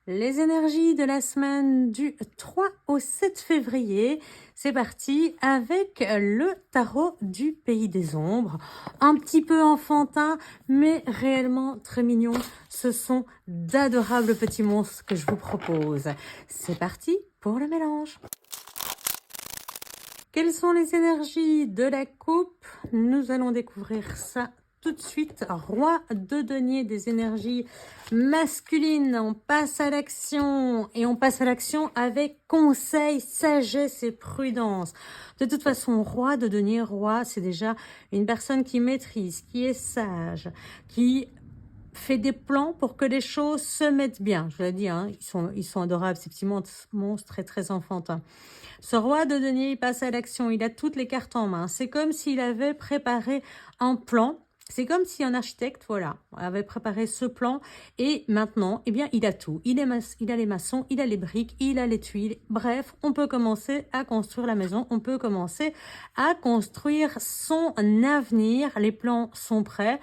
Les énergies de la semaine du 3 au 7 février, c'est parti avec le tarot du pays des ombres. Un petit peu enfantin, mais réellement très mignon. Ce sont d'adorables petits monstres que je vous propose. C'est parti pour le mélange. Quelles sont les énergies de la coupe? Nous allons découvrir ça tout de suite. Roi de denier, des énergies masculines. On passe à l'action et on passe à l'action avec conseil, sagesse et prudence. De toute façon, roi de denier, roi, c'est déjà une personne qui maîtrise, qui est sage, qui fait des plans pour que les choses se mettent bien. Je l'ai dit, hein, ils sont adorables, ces petits monstres très, très enfantins. Ce roi de denier, il passe à l'action, il a toutes les cartes en main. C'est comme s'il avait préparé un plan. C'est comme si un architecte, voilà, avait préparé ce plan et maintenant, eh bien, il a tout. Il a les maçons, il a les briques, il a les tuiles. Bref, on peut commencer à construire la maison, on peut commencer à construire son avenir. Les plans sont prêts,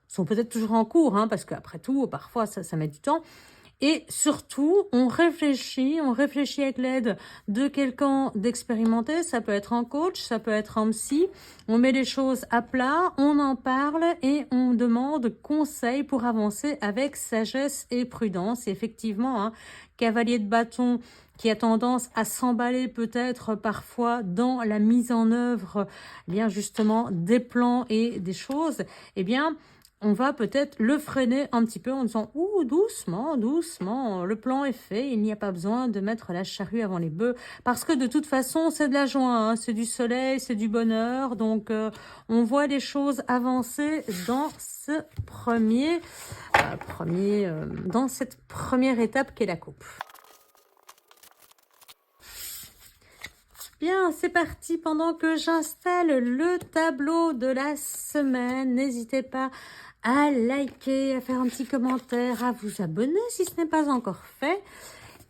sont peut-être toujours en cours, hein, parce qu'après tout, parfois, ça met du temps. Et surtout, on réfléchit avec l'aide de quelqu'un d'expérimenté. Ça peut être un coach, ça peut être un psy. On met les choses à plat, on en parle et on demande conseil pour avancer avec sagesse et prudence. Et effectivement, hein, cavalier de bâton qui a tendance à s'emballer peut-être parfois dans la mise en œuvre, bien justement, des plans et des choses, eh bien, on va peut-être le freiner un petit peu en disant « Ouh, doucement, doucement, le plan est fait, il n'y a pas besoin de mettre la charrue avant les bœufs. » Parce que de toute façon, c'est de la joie, hein, c'est du soleil, c'est du bonheur. Donc, on voit les choses avancer dans ce dans cette première étape qu'est la coupe. Bien, c'est parti. Pendant que j'installe le tableau de la semaine, n'hésitez pas à liker, à faire un petit commentaire, à vous abonner si ce n'est pas encore fait.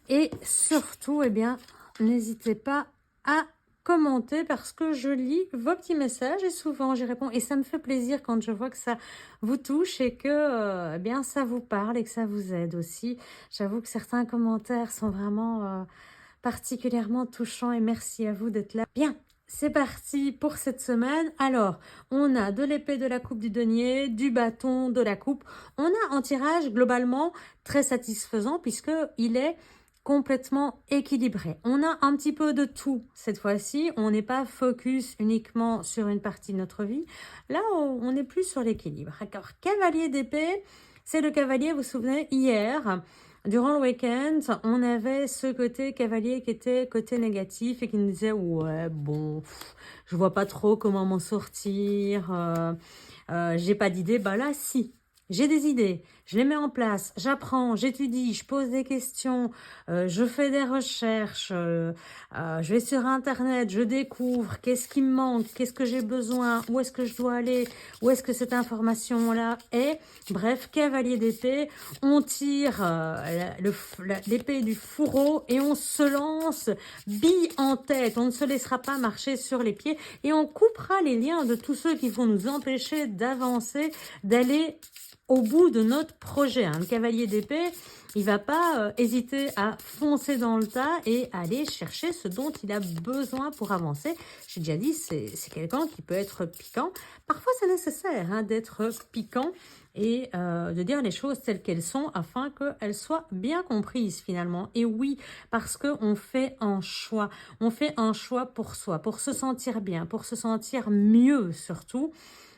Et surtout, eh bien, n'hésitez pas à commenter parce que je lis vos petits messages et souvent j'y réponds. Et ça me fait plaisir quand je vois que ça vous touche et que eh bien, ça vous parle et que ça vous aide aussi. J'avoue que certains commentaires sont vraiment particulièrement touchants et merci à vous d'être là. Bien. C'est parti pour cette semaine. Alors, on a de l'épée de la coupe du denier, du bâton de la coupe. On a un tirage globalement très satisfaisant puisqu'il est complètement équilibré. On a un petit peu de tout cette fois-ci. On n'est pas focus uniquement sur une partie de notre vie. Là, on est plus sur l'équilibre. D'accord. Cavalier d'épée, c'est le cavalier, vous vous souvenez, hier... Durant le week-end, on avait ce côté cavalier qui était côté négatif et qui nous disait « Ouais, bon, je vois pas trop comment m'en sortir, j'ai pas d'idée. » Bah là, si, j'ai des idées, je les mets en place, j'apprends, j'étudie, je pose des questions, je fais des recherches, je vais sur Internet, je découvre qu'est-ce qui me manque, qu'est-ce que j'ai besoin, où est-ce que je dois aller, où est-ce que cette information-là est. Bref, cavalier d'épée, on tire l'épée du fourreau et on se lance bille en tête. On ne se laissera pas marcher sur les pieds et on coupera les liens de tous ceux qui vont nous empêcher d'avancer, d'aller au bout de notre projet. Le cavalier d'épée, il va pas hésiter à foncer dans le tas et aller chercher ce dont il a besoin pour avancer. J'ai déjà dit, c'est quelqu'un qui peut être piquant. Parfois, c'est nécessaire d'être piquant et de dire les choses telles qu'elles sont afin qu'elles soient bien comprises finalement. Et oui, parce qu'on fait un choix. On fait un choix pour soi, pour se sentir bien, pour se sentir mieux surtout.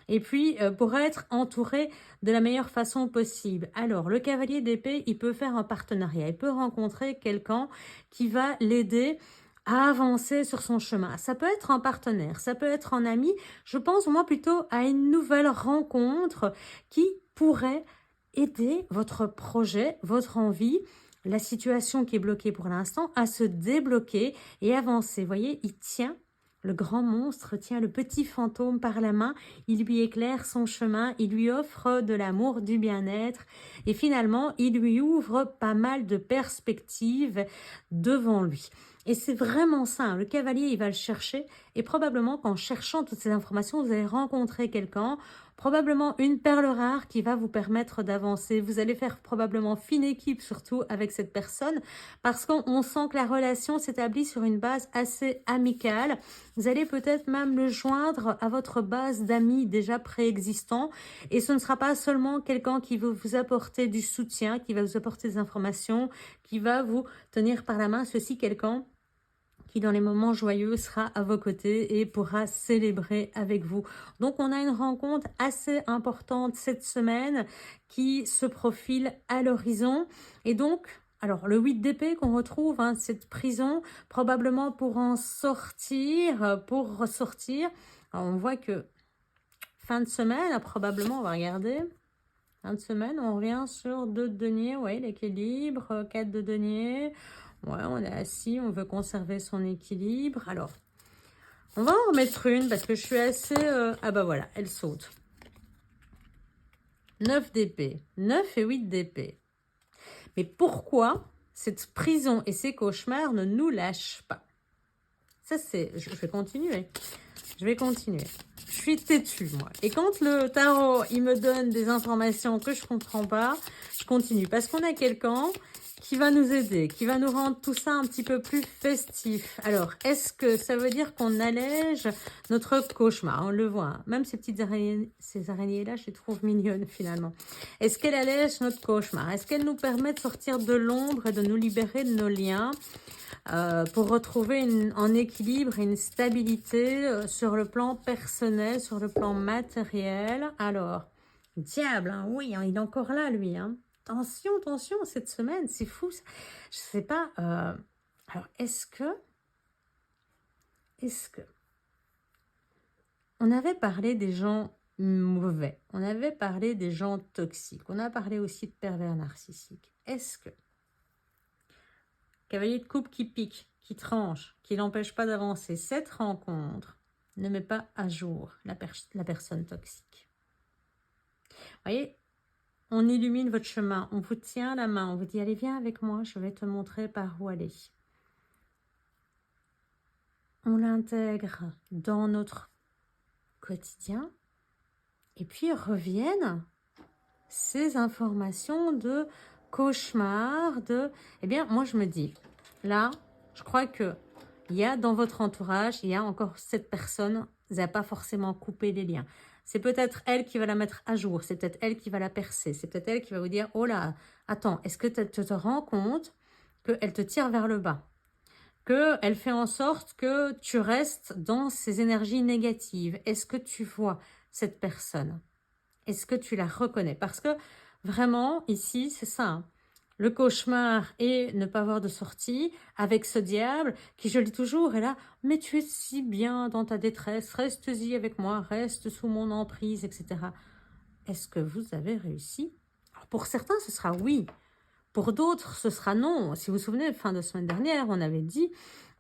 Et puis, pour être entouré de la meilleure façon possible. Alors, le cavalier d'épée, il peut faire un partenariat. Il peut rencontrer quelqu'un qui va l'aider à avancer sur son chemin. Ça peut être un partenaire, ça peut être un ami. Je pense, moi, plutôt à une nouvelle rencontre qui pourrait aider votre projet, votre envie, la situation qui est bloquée pour l'instant, à se débloquer et avancer. Vous voyez, il tient. Le grand monstre tient le petit fantôme par la main, il lui éclaire son chemin, il lui offre de l'amour, du bien-être et finalement, il lui ouvre pas mal de perspectives devant lui. Et c'est vraiment ça, le cavalier, il va le chercher et probablement qu'en cherchant toutes ces informations, vous allez rencontrer quelqu'un probablement une perle rare qui va vous permettre d'avancer. Vous allez faire probablement fine équipe, surtout avec cette personne, parce qu'on sent que la relation s'établit sur une base assez amicale. Vous allez peut-être même le joindre à votre base d'amis déjà préexistants, et ce ne sera pas seulement quelqu'un qui va vous apporter du soutien, qui va vous apporter des informations, qui va vous tenir par la main, ceci quelqu'un qui dans les moments joyeux sera à vos côtés et pourra célébrer avec vous. Donc on a une rencontre assez importante cette semaine qui se profile à l'horizon. Et donc, alors le 8 d'épée qu'on retrouve, hein, cette prison, probablement pour en sortir, pour ressortir. Alors on voit que fin de semaine, probablement, on va regarder. Fin de semaine, on revient sur 2 de denier, oui, l'équilibre, 4 de denier. Ouais, on est assis, on veut conserver son équilibre. Alors, on va en remettre une parce que je suis assez... Ah bah voilà, elle saute. 9 d'épée, 9 et 8 d'épée. Mais pourquoi cette prison et ces cauchemars ne nous lâchent pas? Ça, c'est... Je vais continuer. Je vais continuer. Je suis têtue, moi. Et quand le tarot, il me donne des informations que je ne comprends pas, je continue. Parce qu'on a quelqu'un qui va nous aider, qui va nous rendre tout ça un petit peu plus festif. Alors, est-ce que ça veut dire qu'on allège notre cauchemar? On le voit, hein. Même ces petites araignées, ces araignées-là, je les trouve mignonnes finalement. Est-ce qu'elle allège notre cauchemar? Est-ce qu'elle nous permet de sortir de l'ombre et de nous libérer de nos liens? Pour retrouver un équilibre et une stabilité sur le plan personnel, sur le plan matériel. Alors, diable, hein, oui, hein, il est encore là, lui. Hein. Tension, tension, cette semaine, c'est fou. Ça. Je sais pas. Alors, est-ce que... On avait parlé des gens mauvais. On avait parlé des gens toxiques. On a parlé aussi de pervers narcissiques. Est-ce que... Cavalier de coupe qui pique, qui tranche, qui n'empêche pas d'avancer. Cette rencontre ne met pas à jour la personne toxique. Vous voyez, on illumine votre chemin, on vous tient la main, on vous dit, allez, viens avec moi, je vais te montrer par où aller. On l'intègre dans notre quotidien et puis reviennent ces informations de cauchemar, de... Eh bien, moi, je me dis, là, je crois que il y a dans votre entourage, il y a encore cette personne, vous n'avez pas forcément coupé les liens. C'est peut-être elle qui va la mettre à jour, c'est peut-être elle qui va la percer, c'est peut-être elle qui va vous dire, oh là, attends, est-ce que tu te rends compte qu'elle te tire vers le bas, qu'elle fait en sorte que tu restes dans ces énergies négatives? Est-ce que tu vois cette personne? Est-ce que tu la reconnais? Parce que vraiment, ici, c'est ça, hein. Le cauchemar et ne pas avoir de sortie avec ce diable qui, je le dis toujours, est là, mais tu es si bien dans ta détresse, reste-y avec moi, reste sous mon emprise, etc. Est-ce que vous avez réussi? Alors pour certains, ce sera oui. Pour d'autres, ce sera non. Si vous vous souvenez, fin de semaine dernière, on avait dit,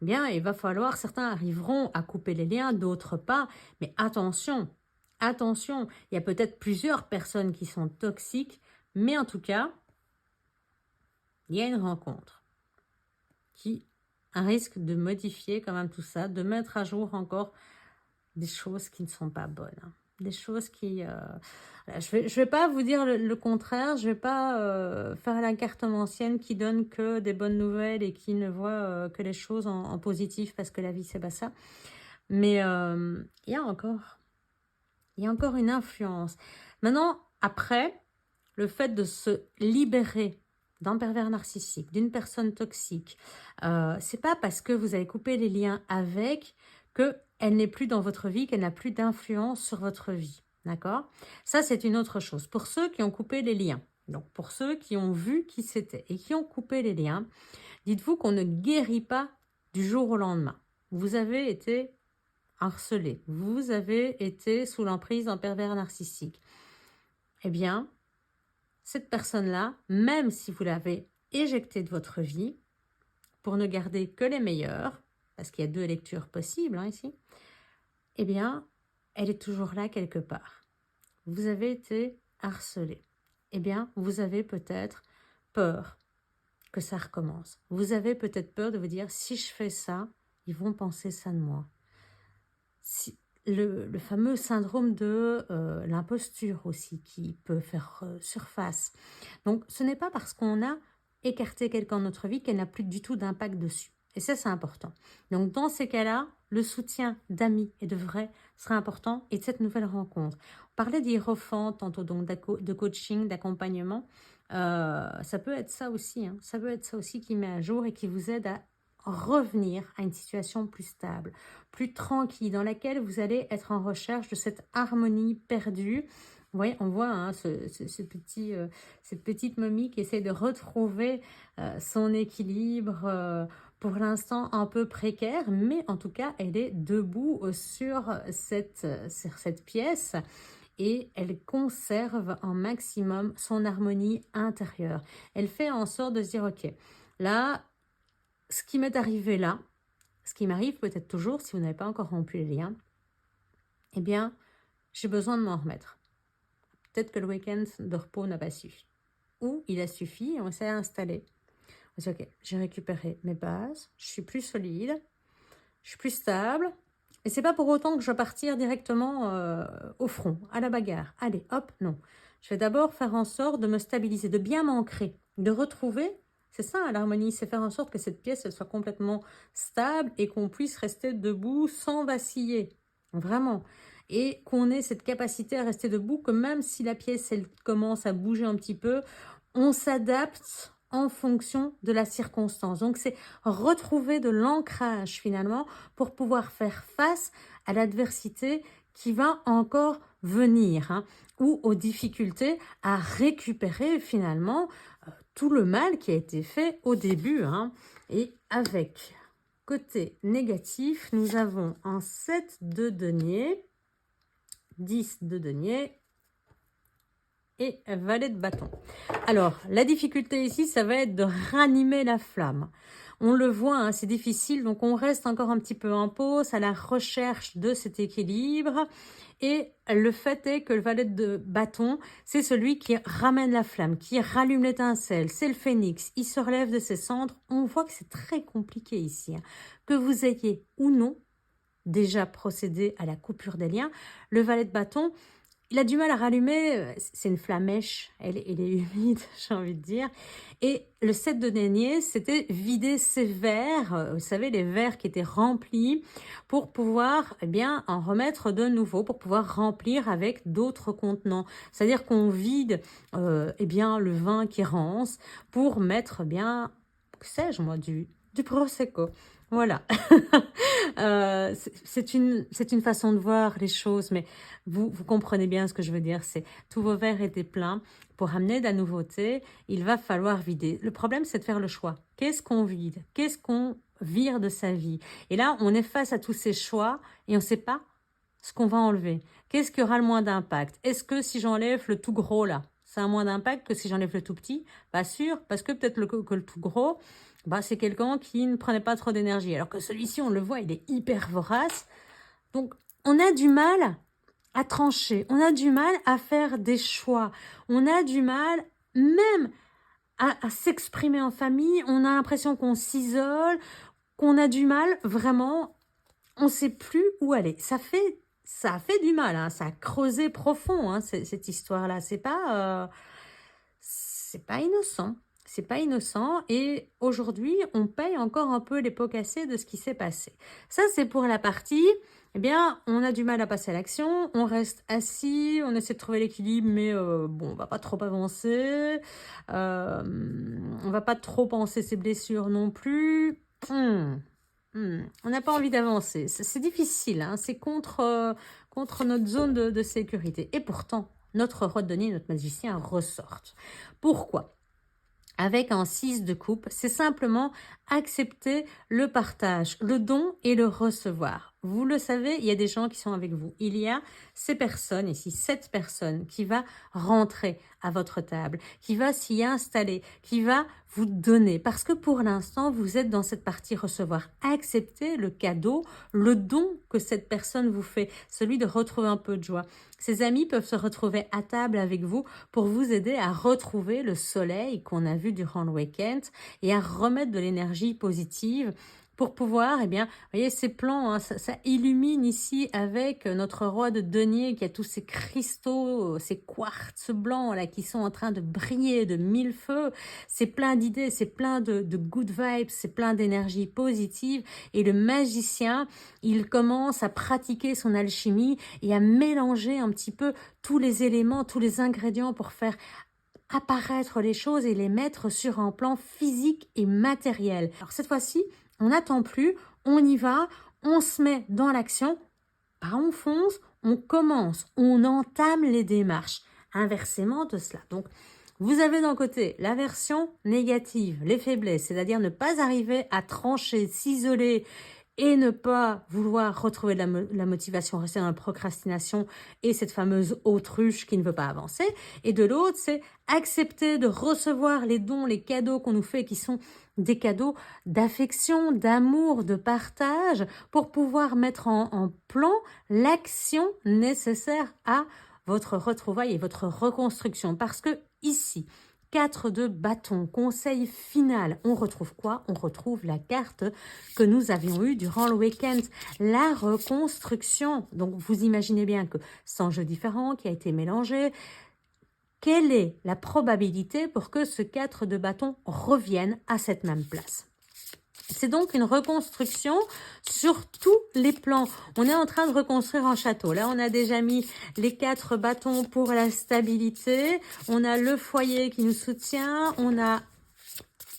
eh bien, il va falloir, certains arriveront à couper les liens, d'autres pas. Mais attention, attention, il y a peut-être plusieurs personnes qui sont toxiques, mais en tout cas, il y a une rencontre qui a un risque de modifier quand même tout ça, de mettre à jour encore des choses qui ne sont pas bonnes. Hein. Des choses qui... je vais pas vous dire le contraire, je vais pas faire la cartomancienne qui donne que des bonnes nouvelles et qui ne voit que les choses en positif parce que la vie, c'est pas ça. Mais il y a encore une influence. Maintenant, après, le fait de se libérer d'un pervers narcissique, d'une personne toxique, c'est pas parce que vous avez coupé les liens avec qu'elle n'est plus dans votre vie, qu'elle n'a plus d'influence sur votre vie. D'accord? Ça, c'est une autre chose. Pour ceux qui ont coupé les liens, donc pour ceux qui ont vu qui c'était et qui ont coupé les liens, dites-vous qu'on ne guérit pas du jour au lendemain. Vous avez été harcelé, vous avez été sous l'emprise d'un pervers narcissique. Eh bien, cette personne-là, même si vous l'avez éjectée de votre vie, pour ne garder que les meilleurs, parce qu'il y a 2 lectures possibles hein, ici, eh bien, elle est toujours là quelque part. Vous avez été harcelé. Eh bien, vous avez peut-être peur que ça recommence. Vous avez peut-être peur de vous dire, si je fais ça, ils vont penser ça de moi. le fameux syndrome de l'imposture aussi qui peut faire surface. Donc, ce n'est pas parce qu'on a écarté quelqu'un de notre vie qu'elle n'a plus du tout d'impact dessus. Et ça, c'est important. Donc, dans ces cas-là, le soutien d'amis et de vrais sera important et de cette nouvelle rencontre. On parlait d'hiérophant, tantôt donc de coaching, d'accompagnement. Ça peut être ça aussi. Hein. Ça peut être ça aussi qui met à jour et qui vous aide à revenir à une situation plus stable, plus tranquille, dans laquelle vous allez être en recherche de cette harmonie perdue. Vous voyez, on voit hein, cette petite momie qui essaie de retrouver son équilibre pour l'instant un peu précaire, mais en tout cas, elle est debout sur cette pièce et elle conserve un maximum son harmonie intérieure. Elle fait en sorte de se dire, ok, là, ce qui m'est arrivé là, ce qui m'arrive peut-être toujours, si vous n'avez pas encore rompu les liens, eh bien, j'ai besoin de m'en remettre. Peut-être que le week-end de repos n'a pas suffi. Ou il a suffi et on s'est installé. On s'est dit, ok, j'ai récupéré mes bases, je suis plus solide, je suis plus stable. Et c'est pas pour autant que je vais partir directement au front, à la bagarre. Allez, hop, non. Je vais d'abord faire en sorte de me stabiliser, de bien m'ancrer, de retrouver. C'est ça, l'harmonie, c'est faire en sorte que cette pièce elle soit complètement stable et qu'on puisse rester debout sans vaciller. Vraiment. Et qu'on ait cette capacité à rester debout, que même si la pièce elle commence à bouger un petit peu, on s'adapte en fonction de la circonstance. Donc, c'est retrouver de l'ancrage finalement pour pouvoir faire face à l'adversité qui va encore venir hein, ou aux difficultés à récupérer finalement tout le mal qui a été fait au début. Hein. Et avec côté négatif, nous avons un 7 de denier, 10 de denier et valet de bâton. Alors, la difficulté ici, ça va être de ranimer la flamme. On le voit, hein, c'est difficile, donc on reste encore un petit peu en pause à la recherche de cet équilibre. Et le fait est que le valet de bâton, c'est celui qui ramène la flamme, qui rallume l'étincelle. C'est le phénix, il se relève de ses cendres. On voit que c'est très compliqué ici. Hein. Que vous ayez ou non déjà procédé à la coupure des liens, le valet de bâton, il a du mal à rallumer, c'est une flamèche, elle est humide, j'ai envie de dire. Et le 7 de denier, c'était vider ses verres, vous savez, les verres qui étaient remplis, pour pouvoir eh bien, en remettre de nouveau, pour pouvoir remplir avec d'autres contenants. C'est-à-dire qu'on vide eh bien, le vin qui rance pour mettre, eh bien, que sais-je moi, du Prosecco. Voilà. C'est une façon de voir les choses, mais vous comprenez bien ce que je veux dire. C'est tous vos verres étaient pleins. Pour amener de la nouveauté, il va falloir vider. Le problème, c'est de faire le choix. Qu'est-ce qu'on vide? Qu'est-ce qu'on vire de sa vie? Et là, on est face à tous ces choix et on ne sait pas ce qu'on va enlever. Qu'est-ce qui aura le moins d'impact? Est-ce que si j'enlève le tout gros là, ça a moins d'impact que si j'enlève le tout petit? Pas sûr, parce que peut-être que le tout gros, bah, c'est quelqu'un qui ne prenait pas trop d'énergie. Alors que celui-ci, on le voit, il est hyper vorace. Donc, on a du mal à trancher. On a du mal à faire des choix. On a du mal même à s'exprimer en famille. On a l'impression qu'on s'isole, qu'on a du mal vraiment. On ne sait plus où aller. Ça a fait du mal. Hein. Ça a creusé profond, hein, cette histoire-là. C'est pas innocent. C'est pas innocent et aujourd'hui, on paye encore un peu les pots cassés de ce qui s'est passé. Ça, c'est pour la partie, eh bien, on a du mal à passer à l'action, on reste assis, on essaie de trouver l'équilibre, mais bon, on va pas trop avancer, on va pas trop penser ses blessures non plus. On n'a pas envie d'avancer. C'est difficile, hein, c'est contre notre zone de sécurité. Et pourtant, notre roi de denier, notre magicien ressortent. Pourquoi ? Avec un 6 de coupe, c'est simplement accepter le partage, le don et le recevoir. Vous le savez, il y a des gens qui sont avec vous. Il y a ces personnes ici, cette personne qui va rentrer à votre table, qui va s'y installer, qui va vous donner. Parce que pour l'instant, vous êtes dans cette partie recevoir. Acceptez le cadeau, le don que cette personne vous fait, celui de retrouver un peu de joie. Ces amis peuvent se retrouver à table avec vous pour vous aider à retrouver le soleil qu'on a vu durant le week-end et à remettre de l'énergie positive pour pouvoir, eh bien, vous voyez ces plans, hein, ça illumine ici avec notre roi de denier qui a tous ces cristaux, ces quartz blancs là qui sont en train de briller de mille feux. C'est plein d'idées, c'est plein de good vibes, c'est plein d'énergie positive. Et le magicien, il commence à pratiquer son alchimie et à mélanger un petit peu tous les éléments, tous les ingrédients pour faire apparaître les choses et les mettre sur un plan physique et matériel. Alors cette fois-ci, on n'attend plus, on y va, on se met dans l'action, pas on fonce, on commence, on entame les démarches. Inversement de cela. Donc, vous avez d'un côté la version négative, les faiblesses, c'est-à-dire ne pas arriver à trancher, s'isoler et ne pas vouloir retrouver la motivation, rester dans la procrastination et cette fameuse autruche qui ne veut pas avancer. Et de l'autre, c'est accepter de recevoir les dons, les cadeaux qu'on nous fait, qui sont des cadeaux d'affection, d'amour, de partage, pour pouvoir mettre en plan l'action nécessaire à votre retrouvaille et votre reconstruction. Parce que ici, 4 de bâton, conseil final. On retrouve quoi? On retrouve la carte que nous avions eue durant le week-end, la reconstruction. Donc, vous imaginez bien que 100 jeux différents qui a été mélangé. Quelle est la probabilité pour que ce 4 de bâton revienne à cette même place? C'est donc une reconstruction sur tous les plans. On est en train de reconstruire un château. Là, on a déjà mis les 4 bâtons pour la stabilité. On a le foyer qui nous soutient. On a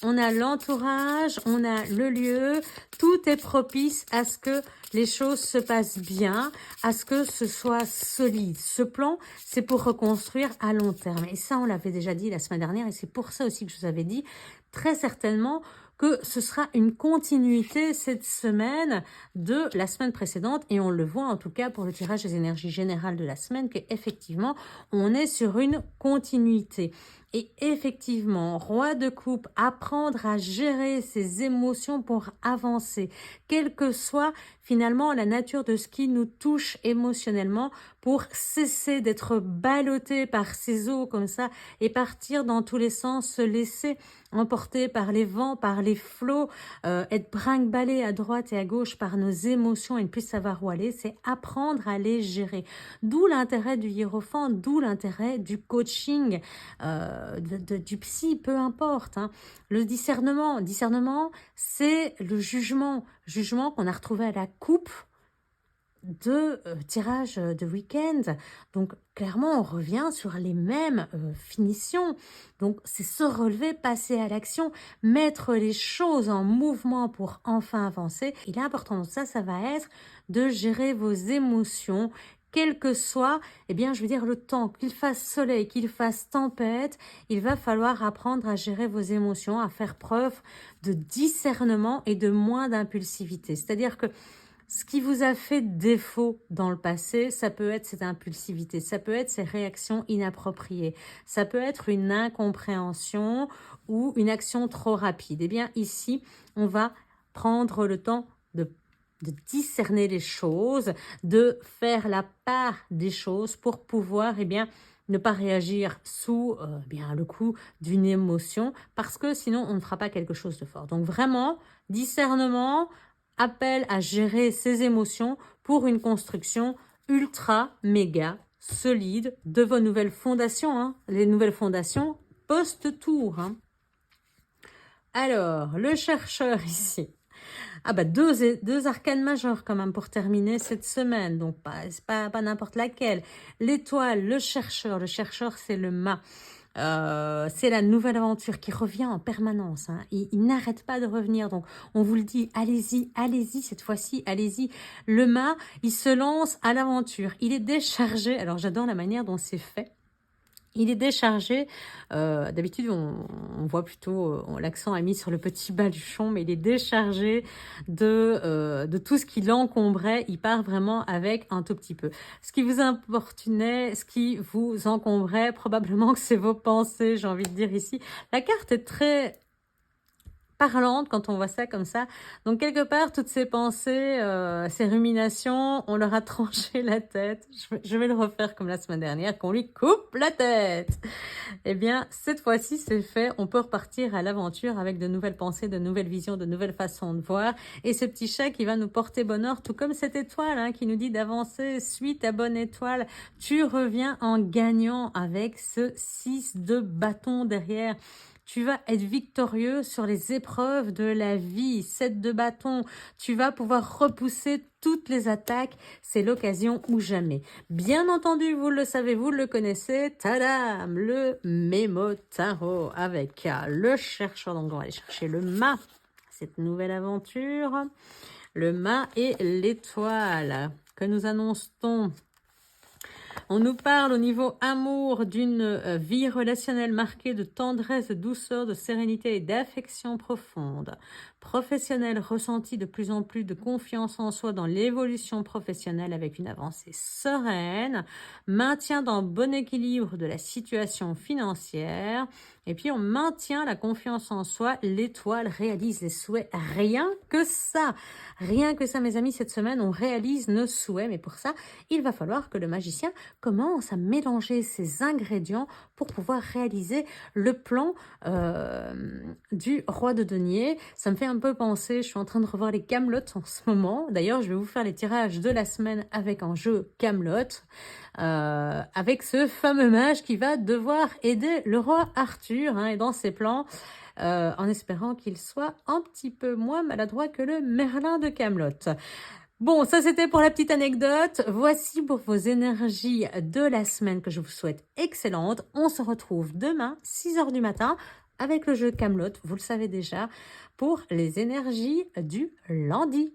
l'entourage, on a le lieu. Tout est propice à ce que les choses se passent bien, à ce que ce soit solide. Ce plan, c'est pour reconstruire à long terme. Et ça, on l'avait déjà dit la semaine dernière. Et c'est pour ça aussi que je vous avais dit très certainement que ce sera une continuité cette semaine de la semaine précédente. Et on le voit en tout cas pour le tirage des énergies générales de la semaine, qu'effectivement, on est sur une continuité. Et effectivement, roi de coupe, apprendre à gérer ses émotions pour avancer, quelle que soit finalement la nature de ce qui nous touche émotionnellement, pour cesser d'être ballotté par ces eaux comme ça et partir dans tous les sens, se laisser emporter par les vents, par les flots, être brinque-ballé à droite et à gauche par nos émotions et ne plus savoir où aller, c'est apprendre à les gérer. D'où l'intérêt du hiérophant, d'où l'intérêt du coaching, du psy, peu importe. Hein. Le discernement, c'est le jugement qu'on a retrouvé à la coupe de tirage de week-end. Donc, clairement, on revient sur les mêmes finitions. Donc, c'est se relever, passer à l'action, mettre les choses en mouvement pour enfin avancer. Et l'important de ça, ça va être de gérer vos émotions, quel que soit, eh bien, je veux dire, le temps, qu'il fasse soleil, qu'il fasse tempête, il va falloir apprendre à gérer vos émotions, à faire preuve de discernement et de moins d'impulsivité. C'est-à-dire que ce qui vous a fait défaut dans le passé, ça peut être cette impulsivité, ça peut être ces réactions inappropriées, ça peut être une incompréhension ou une action trop rapide. Eh bien, ici, on va prendre le temps de discerner les choses, de faire la part des choses pour pouvoir, eh bien, ne pas réagir sous bien le coup d'une émotion, parce que sinon, on ne fera pas quelque chose de fort. Donc, vraiment, discernement, appel à gérer ses émotions pour une construction ultra, méga, solide de vos nouvelles fondations. Hein. Les nouvelles fondations post-tour. Hein. Alors, le chercheur ici. Ah bah deux arcanes majeures quand même pour terminer cette semaine. Donc, pas n'importe laquelle. L'étoile, le chercheur c'est le mât. C'est la nouvelle aventure qui revient en permanence. Hein. Il n'arrête pas de revenir. Donc, on vous le dit, allez-y, cette fois-ci, allez-y. Le mât, il se lance à l'aventure. Il est déchargé. Alors, j'adore la manière dont c'est fait. Il est déchargé, d'habitude on voit plutôt, l'accent est mis sur le petit baluchon, mais il est déchargé de tout ce qui l'encombrait. Il part vraiment avec un tout petit peu. Ce qui vous importunait, ce qui vous encombrait, probablement que c'est vos pensées, j'ai envie de dire ici. La carte est très parlante quand on voit ça comme ça. Donc quelque part, toutes ces pensées, ces ruminations, on leur a tranché la tête. Je vais le refaire comme la semaine dernière, qu'on lui coupe la tête. Eh bien, cette fois-ci, c'est fait. On peut repartir à l'aventure avec de nouvelles pensées, de nouvelles visions, de nouvelles façons de voir. Et ce petit chat qui va nous porter bonheur, tout comme cette étoile hein, qui nous dit d'avancer, suis ta bonne étoile. Tu reviens en gagnant avec ce 6 de bâton derrière. Tu vas être victorieux sur les épreuves de la vie. 7 de bâton, tu vas pouvoir repousser toutes les attaques. C'est l'occasion ou jamais. Bien entendu, vous le savez, vous le connaissez. Tadam, le Mémo Tarot avec le chercheur. Donc, on va aller chercher le mât. Cette nouvelle aventure. Le mât et l'étoile. Que nous annonce-t-on ? On nous parle au niveau amour d'une vie relationnelle marquée de tendresse, de douceur, de sérénité et d'affection profonde. Professionnel ressenti de plus en plus de confiance en soi dans l'évolution professionnelle avec une avancée sereine. Maintien dans bon équilibre de la situation financière. Et puis on maintient la confiance en soi. L'étoile réalise les souhaits. Rien que ça. Rien que ça, mes amis, cette semaine, on réalise nos souhaits. Mais pour ça, il va falloir que le magicien commence à mélanger ces ingrédients pour pouvoir réaliser le plan du roi de denier. Ça me fait un peu penser, je suis en train de revoir les Camelot en ce moment. D'ailleurs, je vais vous faire les tirages de la semaine avec un jeu Camelot, avec ce fameux mage qui va devoir aider le roi Arthur et dans ses plans. En espérant qu'il soit un petit peu moins maladroit que le Merlin de Camelot. Bon, ça c'était pour la petite anecdote. Voici pour vos énergies de la semaine que je vous souhaite excellentes. On se retrouve demain, 6h du matin, avec le jeu Camelot, vous le savez déjà, pour les énergies du lundi.